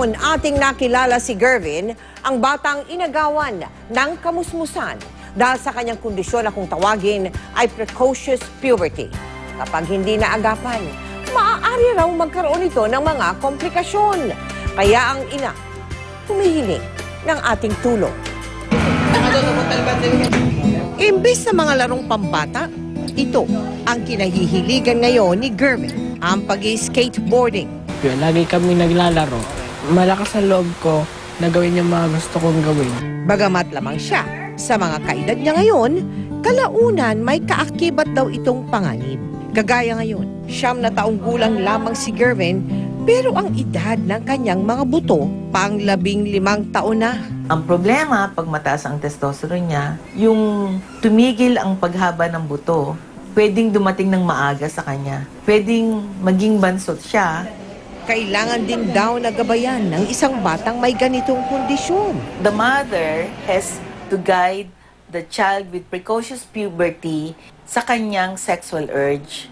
Noon ating nakilala si Gervin, ang batang inagawan ng kamusmusan dahil sa kanyang kondisyon na kung tawagin ay precocious puberty. Kapag hindi naagapan, maaari raw magkaroon ito ng mga komplikasyon. Kaya ang ina, humihiling ng ating tulong. Imbis na mga larong pambata, ito ang kinahihiligan ngayon ni Gervin, ang pag-skateboarding. Lagi kami naglalaro. Malakas ang loob ko na gawin yung mga gusto kong gawin. Bagamat lamang siya sa mga kaedad niya ngayon, kalaunan may kaakibat daw itong panganib. Kagaya ngayon, 9 na taong gulang lamang si Gervin, pero ang edad ng kanyang mga buto pang 15 taon na. Ang problema, pag mataas ang testosterone niya, yung tumigil ang paghaba ng buto, pwedeng dumating ng maaga sa kanya. Pwedeng maging bansot siya. Kailangan din daw na gabayan ng isang batang may ganitong kondisyon. The mother has to guide the child with precocious puberty sa kanyang sexual urge.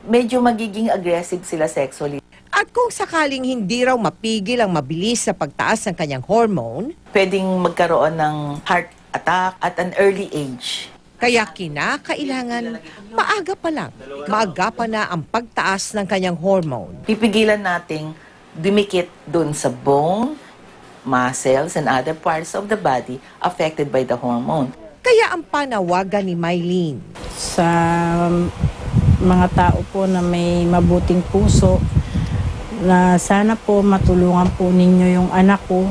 Medyo magiging aggressive sila sexually. At kung sakaling hindi raw mapigil ang mabilis na pagtaas ng kanyang hormone, Pwedeng magkaroon ng heart attack at an early age. kaya kinakailangan maaga pa lang, maagapan na ang pagtaas ng kanyang hormone. Pipigilan nating dumikit dun sa bone, muscles, and other parts of the body affected by the hormone. Kaya ang panawagan ni Mylene, Sa mga tao po na may mabuting puso, na sana po matulungan po ninyo yung anak ko.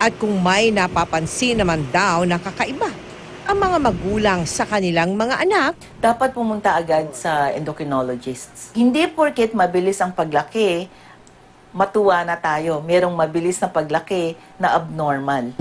at kung may napapansin naman daw na kakaiba ang mga magulang sa kanilang mga anak, Dapat pumunta agad sa endocrinologists. Hindi porket mabilis ang paglaki, matuwa na tayo. Merong mabilis na paglaki na abnormal.